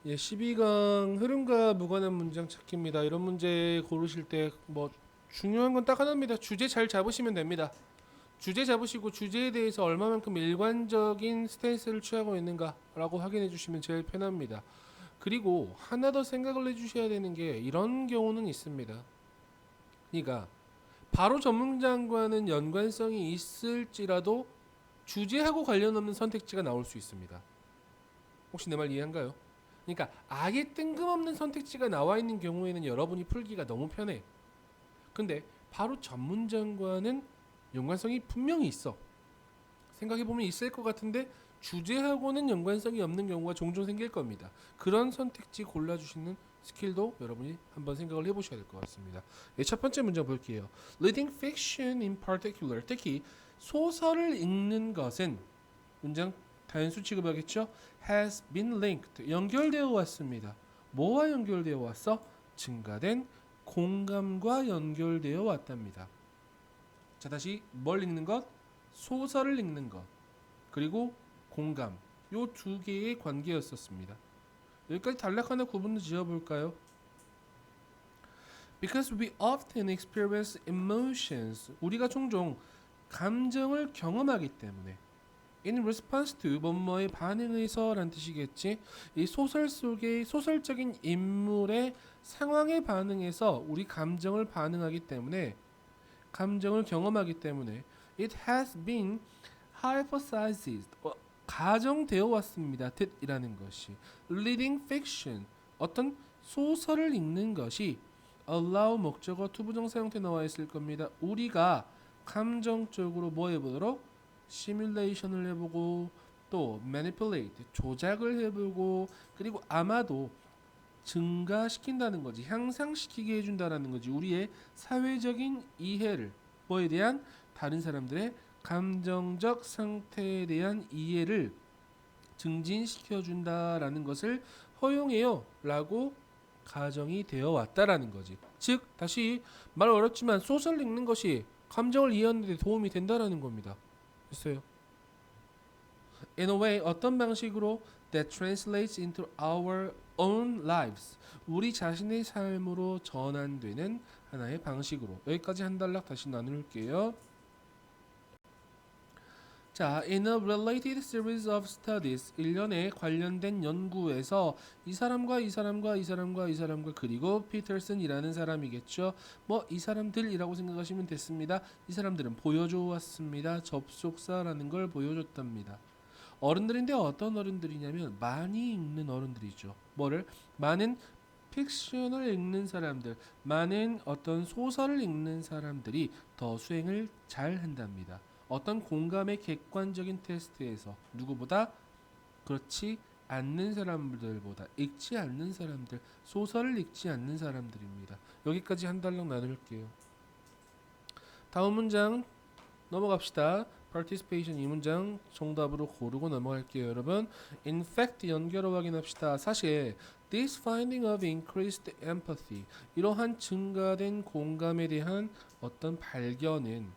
예, 12강 흐름과 무관한 문장 찾기입니다. 이런 문제 고르실 때 뭐 중요한 건 딱 하나입니다. 주제 잘 잡으시면 됩니다. 주제 잡으시고 주제에 대해서 얼마만큼 일관적인 스탠스를 취하고 있는가라고 확인해 주시면 제일 편합니다. 그리고 하나 더 생각을 해주셔야 되는 게 이런 경우는 있습니다. 그러니까 바로 전문장과는 연관성이 있을지라도 주제하고 관련 없는 선택지가 나올 수 있습니다. 혹시 내 말 이해한가요? 그러니까 아예 뜬금없는 선택지가 나와 있는 경우에는 여러분이 풀기가 너무 편해. 근데 바로 전문장과는 연관성이 분명히 있어. 생각해보면 있을 것 같은데 주제하고는 연관성이 없는 경우가 종종 생길 겁니다. 그런 선택지 골라주시는 스킬도 여러분이 한번 생각을 해보셔야 될 것 같습니다. 네, 첫 번째 문장 볼게요. Reading fiction in particular, 특히 소설을 읽는 것은 문장 단수 취급하겠죠? Has been linked, 연결되어 왔습니다. 뭐와 연결되어 왔어? 증가된 공감과 연결되어 왔답니다. 자, 다시 뭘 읽는 것? 소설을 읽는 것. 그리고 공감. 요 두 개의 관계였었습니다. 여기까지 단락 하나 구분을 지어볼까요? Because we often experience emotions. 우리가 종종 감정을 경험하기 때문에 in response to 뭐뭐에 반응해서 라는 뜻이겠지. 이 소설 속의 소설적인 인물의 상황에 반응해서 우리 감정을 반응하기 때문에 감정을 경험하기 때문에 it has been hypothesized 가정되어 왔습니다. that이라는 것이 reading fiction 어떤 소설을 읽는 것이 allow 목적어 투부정사 형태 나와 있을 겁니다. 우리가 감정적으로 뭐 해보도록 시뮬레이션을 해보고 또 manipulate 조작을 해보고 그리고 아마도 증가시킨다는 거지 향상시키게 해준다라는 거지 우리의 사회적인 이해를 뭐에 대한 다른 사람들의 감정적 상태에 대한 이해를 증진시켜준다라는 것을 허용해요 라고 가정이 되어 왔다라는 거지. 즉 다시 말 어렵지만 소설 읽는 것이 감정을 이해하는 데 도움이 된다라는 겁니다. 됐어요. In a way 어떤 방식으로 that translates into our own lives 우리 자신의 삶으로 전환되는 하나의 방식으로 여기까지 한 단락 다시 나눌게요. 자, in a related series of studies, 일련의 관련된 연구에서 이 사람과 이 사람과 이 사람과 이 사람과 그리고 피터슨이라는 사람이겠죠. 뭐 이 사람들이라고 생각하시면 됐습니다. 이 사람들은 보여줘 왔습니다. 접속사라는 걸 보여줬답니다. 어른들인데 어떤 어른들이냐면 많이 읽는 어른들이죠. 뭐를? 많은 픽션을 읽는 사람들, 많은 어떤 소설을 읽는 사람들이 더 수행을 잘 한답니다. 어떤 공감의 객관적인 테스트에서 누구보다 그렇지 않는 사람들보다 읽지 않는 사람들, 소설을 읽지 않는 사람들입니다. 여기까지 한 달락 나눌게요. 다음 문장 넘어갑시다. participation 이 문장 정답으로 고르고 넘어갈게요, 여러분. In fact 연결어 확인합시다. 사실 this finding of increased empathy 이러한 증가된 공감에 대한 어떤 발견은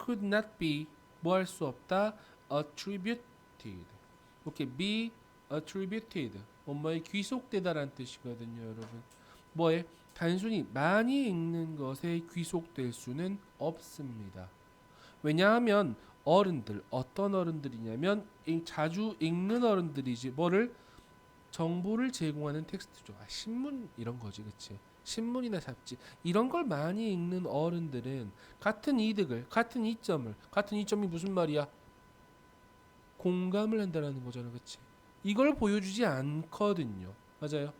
could not be 뭐 할 수 없다 attributed 오케이 be attributed 뭐에 귀속되다라는 뜻이거든요, 여러분. 뭐에 단순히 많이 읽는 것에 귀속될 수는 없습니다. 왜냐하면 어른들 어떤 어른들이냐면 자주 읽는 어른들이지 뭐를 정보를 제공하는 텍스트죠. 신문 이런 거지, 그치? 신문이나 잡지 이런 걸 많이 읽는 어른들은 같은 이득을 같은 이점을 같은 이점이 무슨 말이야? 공감을 한다라는 거잖아, 그치? 이걸 보여주지 않거든요. 맞아요.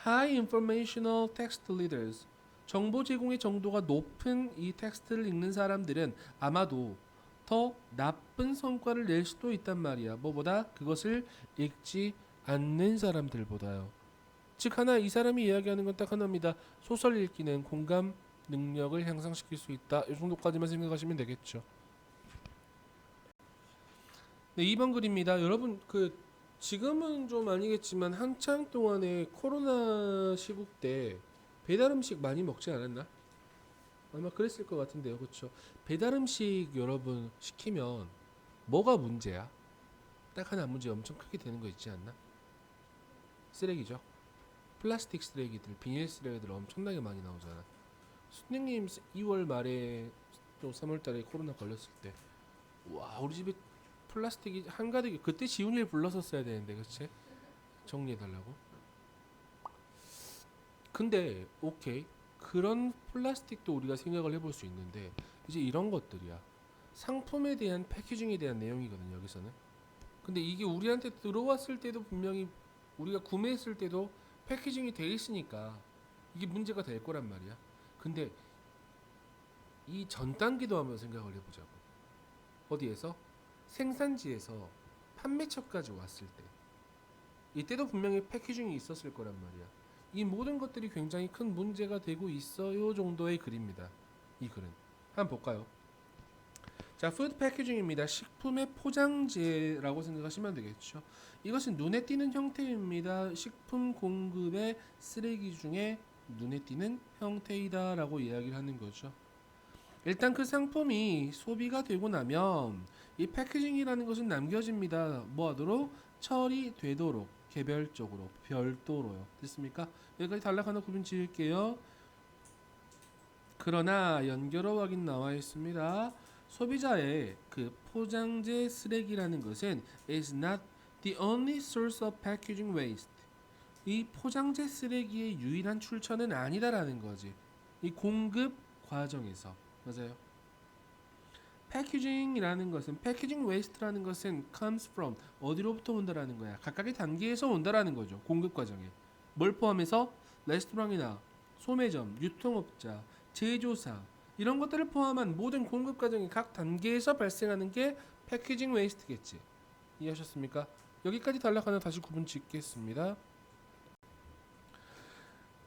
High informational text readers 정보 제공의 정도가 높은 이 텍스트를 읽는 사람들은 아마도 더 나쁜 성과를 낼 수도 있단 말이야. 뭐보다 그것을 읽지 않는 사람들보다요. 즉 하나 이 사람이 이야기하는 건 딱 하나입니다. 소설 읽기는 공감 능력을 향상시킬 수 있다. 이 정도까지만 생각하시면 되겠죠. 네, 2번 글입니다. 여러분 지금은 좀 아니겠지만 한창 동안에 코로나 시국 때 배달 음식 많이 먹지 않았나? 아마 그랬을 것 같은데요. 그렇죠? 배달 음식 여러분 시키면 뭐가 문제야? 딱 하나 문제 엄청 크게 되는 거 있지 않나? 쓰레기죠. 플라스틱 쓰레기들, 비닐 쓰레기들 엄청나게 많이 나오잖아. 선생님 2월 말에 또 3월 달에 코로나 걸렸을 때, 와 우리 집에 플라스틱이 한가득이, 그때 지훈이를 불렀었어야 되는데, 그치? 정리해달라고. 근데 오케이, 그런 플라스틱도 우리가 생각을 해볼 수 있는데, 이제 이런 것들이야. 상품에 대한 패키징에 대한 내용이거든요, 여기서는. 근데 이게 우리한테 들어왔을 때도 분명히 우리가 구매했을 때도 패키징이 돼 있으니까 이게 문제가 될 거란 말이야. 근데 이 전 단계도 한번 생각을 해보자고. 어디에서? 생산지에서 판매처까지 왔을 때, 이때도 분명히 패키징이 있었을 거란 말이야. 이 모든 것들이 굉장히 큰 문제가 되고 있어요 정도의 글입니다. 이 글은 한번 볼까요? 자, 푸드 패키징입니다. 식품의 포장재라고 생각하시면 되겠죠. 이것은 눈에 띄는 형태입니다. 식품 공급의 쓰레기 중에 눈에 띄는 형태이다라고 이야기를 하는 거죠. 일단 그 상품이 소비가 되고 나면 이 패키징이라는 것은 남겨집니다. 뭐하도록? 처리되도록, 개별적으로, 별도로요. 됐습니까? 여기까지 단락하나 구분 지을게요. 그러나 연결어 확인 나와 있습니다. 소비자의 그 포장재 쓰레기라는 것은 is not the only source of packaging waste. 이 포장재 쓰레기의 유일한 출처는 아니다라는 거지. 이 공급 과정에서. 맞아요. 패키징이라는 것은, 패키징 웨이스트라는 것은 comes from, 어디로부터 온다라는 거야. 각각의 단계에서 온다라는 거죠. 공급 과정에. 뭘 포함해서? 레스토랑이나 소매점, 유통업자, 제조사, 이런 것들을 포함한 모든 공급 과정의 각 단계에서 발생하는 게 패키징 웨이스트겠지. 이해하셨습니까? 여기까지 단락하나 다시 구분 짓겠습니다.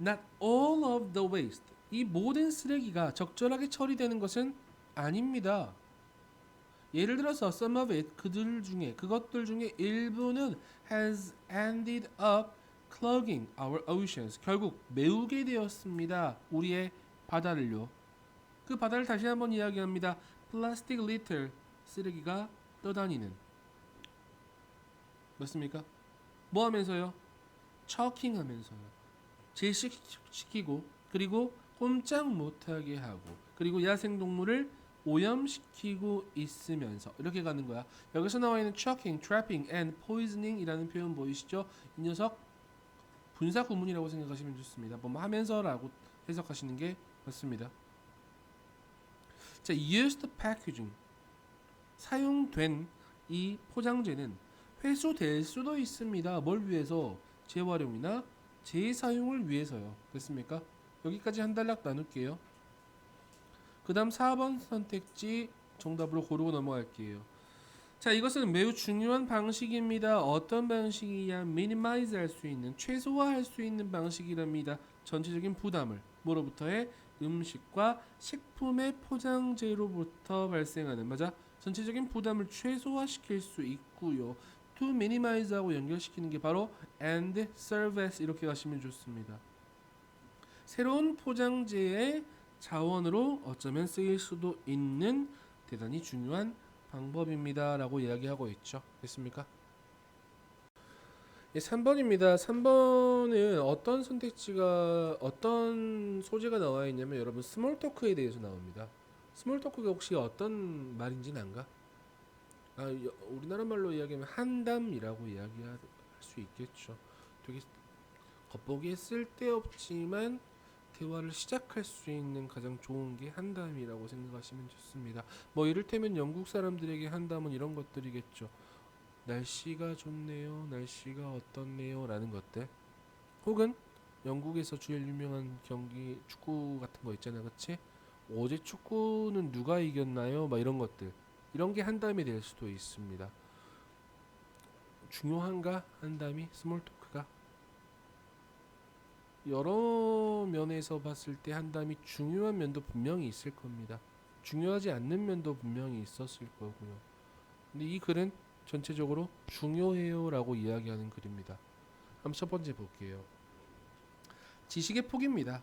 Not all of the waste. 이 모든 쓰레기가 적절하게 처리되는 것은 아닙니다. 예를 들어서 some of it, 그것들 중에 일부는 has ended up clogging our oceans. 결국 메우게 되었습니다. 우리의 바다를요. 그 바다를 다시 한번 이야기합니다. 플라스틱 리틀, 쓰레기가 떠다니는. 맞습니까? 뭐 하면서요? 처킹 하면서요. 질식시키고, 그리고 꼼짝 못하게 하고, 그리고 야생동물을 오염시키고 있으면서 이렇게 가는 거야. 여기서 나와 있는 choking, trapping, and poisoning 이라는 표현 보이시죠? 이 녀석 분사 구문이라고 생각하시면 좋습니다. 뭐 하면서라고 해석하시는 게 맞습니다. 자, used packaging, 사용된 이 포장재는 회수될 수도 있습니다. 뭘 위해서? 재활용이나 재사용을 위해서요. 됐습니까? 여기까지 한 단락 나눌게요. 그 다음 4번 선택지 정답으로 고르고 넘어갈게요. 자, 이것은 매우 중요한 방식입니다. 어떤 방식이야? minimize 할 수 있는, 최소화할 수 있는 방식이랍니다. 전체적인 부담을 뭐로부터의? 음식과 식품의 포장재로부터 발생하는, 맞아? 전체적인 부담을 최소화시킬 수 있고요. to minimize하고 연결시키는 게 바로 and serve as, 이렇게 가시면 좋습니다. 새로운 포장재의 자원으로 어쩌면 쓰일 수도 있는 대단히 중요한 방법입니다 라고 이야기하고 있죠. 됐습니까? 3번입니다. 3번은 어떤 선택지가, 어떤 소재가 나와 있냐면, 여러분 스몰 토크에 대해서 나옵니다. 스몰 토크가 혹시 어떤 말인지는 안가? 우리나라 말로 이야기하면 한담이라고 이야기할 수 있겠죠. 되게 겉보기에 쓸데없지만 대화를 시작할 수 있는 가장 좋은 게 한담이라고 생각하시면 좋습니다. 뭐 이를테면 영국 사람들에게 한담은 이런 것들이겠죠. 날씨가 좋네요, 날씨가 어떻네요 라는 것들. 혹은 영국에서 제일 유명한 경기, 축구 같은 거 있잖아요, 그치? 어제 축구는 누가 이겼나요? 막 이런 것들, 이런 게 한담이 될 수도 있습니다. 중요한가? 한담이, 스몰 토크가 여러 면에서 봤을 때 한담이 중요한 면도 분명히 있을 겁니다. 중요하지 않는 면도 분명히 있었을 거고요. 근데 이 글은 전체적으로 중요해요 라고 이야기하는 글입니다. 한번 첫 번째 볼게요. 지식의 폭입니다.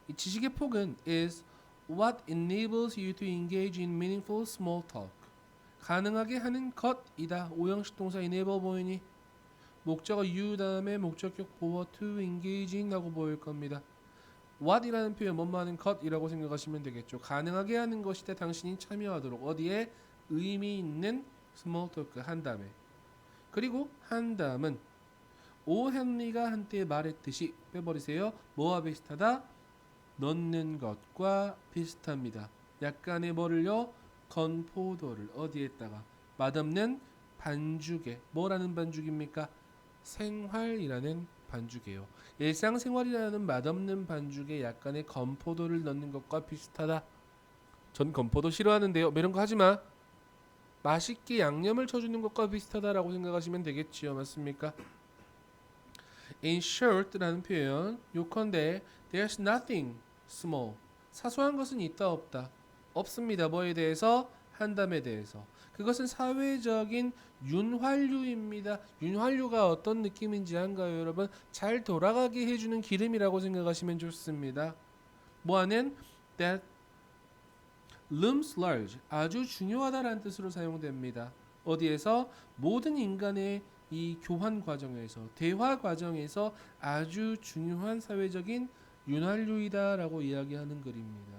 이 지식의 폭은 is what enables you to engage in meaningful small talk. 가능하게 하는 것이다. 오형식 동사 enable 보이니? 목적어 you 다음에 목적격 보어 to engaging 하고 보일 겁니다. what이라는 표현 뭐뭐 하는 것이라고 생각하시면 되겠죠. 가능하게 하는 것이다. 당신이 참여하도록 어디에 의미 있는 small talk 한다음에 그리고 한다음은 오 헨리가 한때 말했듯이 빼버리세요. 뭐와 비슷하다? 넣는 것과 비슷합니다. 약간의 뭐를요? 건포도를 어디에다가 맛없는 반죽에 뭐라는 반죽입니까? 생활이라는 반죽이에요. 일상생활이라는 맛없는 반죽에 약간의 건포도를 넣는 것과 비슷하다. 전 건포도 싫어하는데요. 뭐 이런 거 하지마. 맛있게 양념을 쳐주는 것과 비슷하다라고 생각하시면 되겠지요. 맞습니까? In short라는 표현 요컨대 there's nothing small 사소한 것은 있다 없다 없습니다. 뭐에 대해서? 한담에 대해서. 그것은 사회적인 윤활유입니다. 윤활유가 어떤 느낌인지 한가요 여러분? 잘 돌아가게 해주는 기름이라고 생각하시면 좋습니다. 뭐하는? That looms large 아주 중요하다라는 뜻으로 사용됩니다. 어디에서? 모든 인간의 이 교환 과정에서 대화 과정에서 아주 중요한 사회적인 윤활유이다라고 이야기하는 글입니다.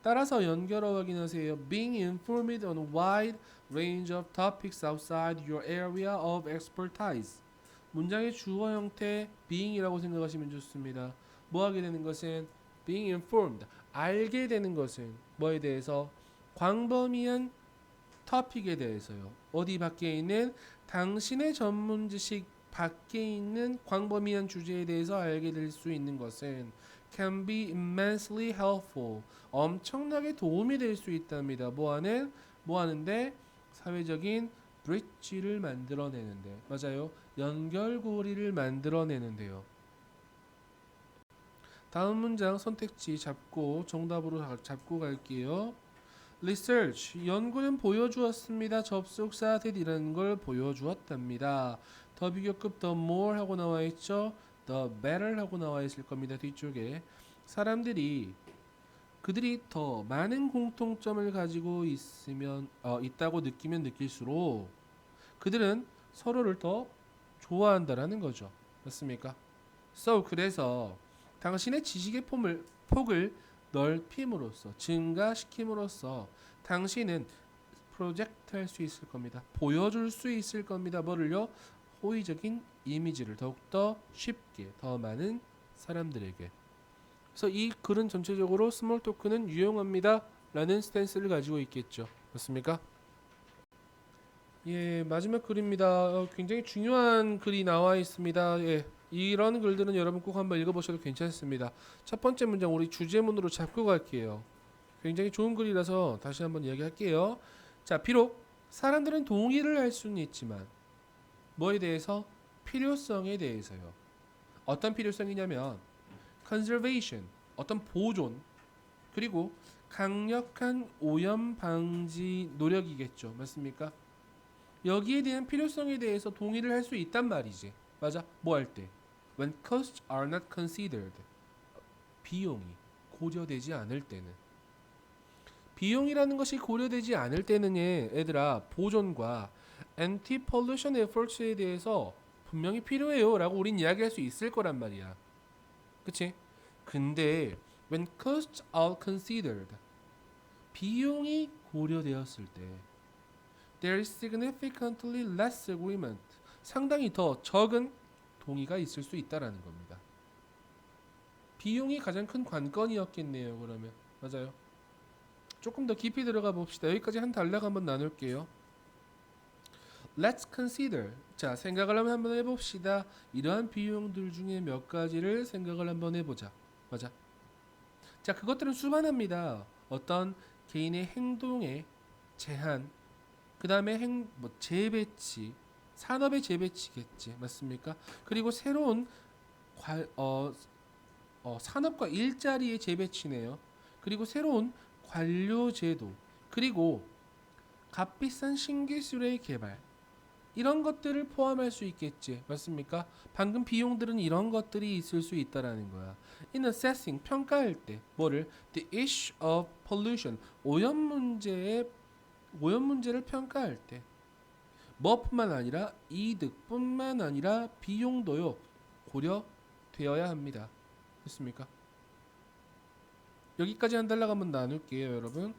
따라서 연결어 확인하세요. Being informed on a wide range of topics outside your area of expertise. 문장의 주어 형태 being이라고 생각하시면 좋습니다. 뭐 하게 되는 것은 being informed. 알게 되는 것은 뭐에 대해서? 광범위한 토픽에 대해서요. 어디 밖에 있는 당신의 전문 지식 밖에 있는 광범위한 주제에 대해서 알게 될 수 있는 것은 can be immensely helpful. 엄청나게 도움이 될 수 있답니다. 뭐 하는데? 사회적인 bridge를 만들어내는데. 맞아요. 연결고리를 만들어내는데요. 다음 문장 선택지 잡고 정답으로 잡고 갈게요. Research, 연구는 보여주었습니다. 접속사 that이라는 걸 보여주었답니다. 더 비교급 the more 하고 나와 있죠. the better 하고 나와 있을 겁니다. 뒤쪽에 그들이 더 많은 공통점을 가지고 있다고 느끼면 느낄수록 그들은 서로를 더 좋아한다라는 거죠. 맞습니까? So 그래서 당신의 지식의 폭을 넓힘으로써 증가시킴으로써 당신은 프로젝트 할 수 있을 겁니다. 보여줄 수 있을 겁니다. 뭐를요? 호의적인 이미지를 더욱더 쉽게 더 많은 사람들에게. 그래서 이 글은 전체적으로 스몰 토크는 유용합니다 라는 스탠스를 가지고 있겠죠. 맞습니까? 예, 마지막 글입니다. 굉장히 중요한 글이 나와 있습니다. 예, 이런 글들은 여러분 꼭 한번 읽어보셔도 괜찮습니다. 첫 번째 문장 우리 주제문으로 잡고 갈게요. 굉장히 좋은 글이라서 다시 한번 이야기할게요. 자, 비록 사람들은 동의를 할 수는 있지만 뭐에 대해서? 필요성에 대해서요. 어떤 필요성이냐면 conservation, 어떤 보존, 그리고 강력한 오염 방지 노력이겠죠. 맞습니까? 여기에 대한 필요성에 대해서 동의를 할 수 있단 말이지. 맞아? 뭐 할 때? When costs are not considered. 비용이 고려되지 않을 때는. 비용이라는 것이 고려되지 않을 때는 얘들아 보존과 anti-pollution efforts에 대해서 분명히 필요해요 라고 우린 이야기할 수 있을 거란 말이야. 그치? 근데 when costs are considered 비용이 고려되었을 때 there is significantly less agreement 상당히 더 적은 동의가 있을 수 있다라는 겁니다. 비용이 가장 큰 관건이었겠네요. 그러면 맞아요. 조금 더 깊이 들어가 봅시다. 여기까지 한 단락 한번 나눌게요. Let's consider. 자, 생각을 한번 해봅시다. 이러한 비용들 중에 몇 가지를 생각을 한번 해보자. 맞아. 자, 그것들은 수반합니다. 어떤 개인의 행동의 제한, 그 다음에 재배치, 산업의 재배치겠지, 맞습니까? 그리고 새로운 산업과 일자리의 재배치네요. 그리고 새로운 관료제도, 그리고 값비싼 신기술의 개발, 이런 것들을 포함할 수 있겠지, 맞습니까? 방금 비용들은 이런 것들이 있을 수 있다라는 거야. In assessing, 평가할 때 뭐를? The issue of pollution, 오염 문제를 평가할 때 뭐뿐만 아니라 이득뿐만 아니라 비용도요 고려되어야 합니다. 됐습니까? 여기까지 한 달락 한번 나눌게요, 여러분.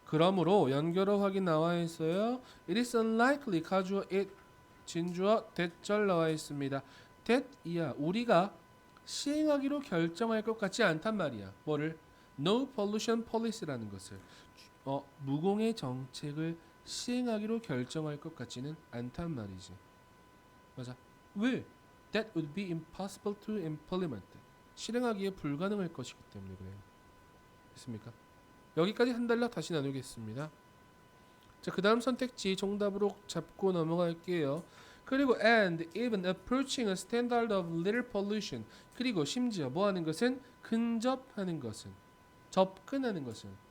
그러므로 연결어 확인 나와 있어요. It is unlikely 가주어 it 진주어 that절 나와 있습니다. that 이야 우리가 시행하기로 결정할 것 같지 않단 말이야. 뭐를? No pollution policy라는 것을 무공해 정책을 시행하기로 결정할 것 같지는 않단 말이지. 맞아. 왜? That would be impossible to implement. 실행하기에 불가능할 것이기 때문에 그래요. 됐습니까? 여기까지 한 달락 다시 나누겠습니다. 자, 그 다음 선택지 정답으로 잡고 넘어갈게요. 그리고 and even approaching a standard of little pollution. 그리고 심지어 뭐 하는 것은 근접하는 것은 접근하는 것은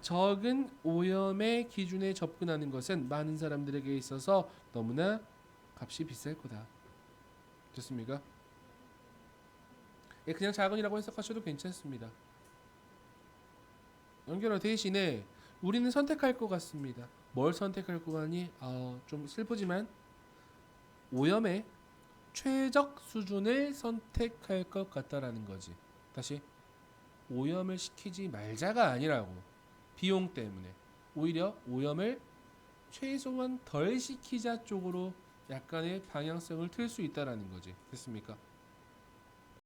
적은 오염의 기준에 접근하는 것은 많은 사람들에게 있어서 너무나 값이 비쌀 거다. 됐습니까? 예, 그냥 작은이라고 해석하셔도 괜찮습니다. 연결어 대신에 우리는 선택할 것 같습니다. 뭘 선택할 것 같니? 좀 슬프지만 오염의 최적 수준을 선택할 것 같다라는 거지. 다시 오염을 시키지 말자가 아니라고. 비용 때문에 오히려 오염을 최소한 덜 시키자 쪽으로 약간의 방향성을 틀 수 있다라는 거지. 됐습니까?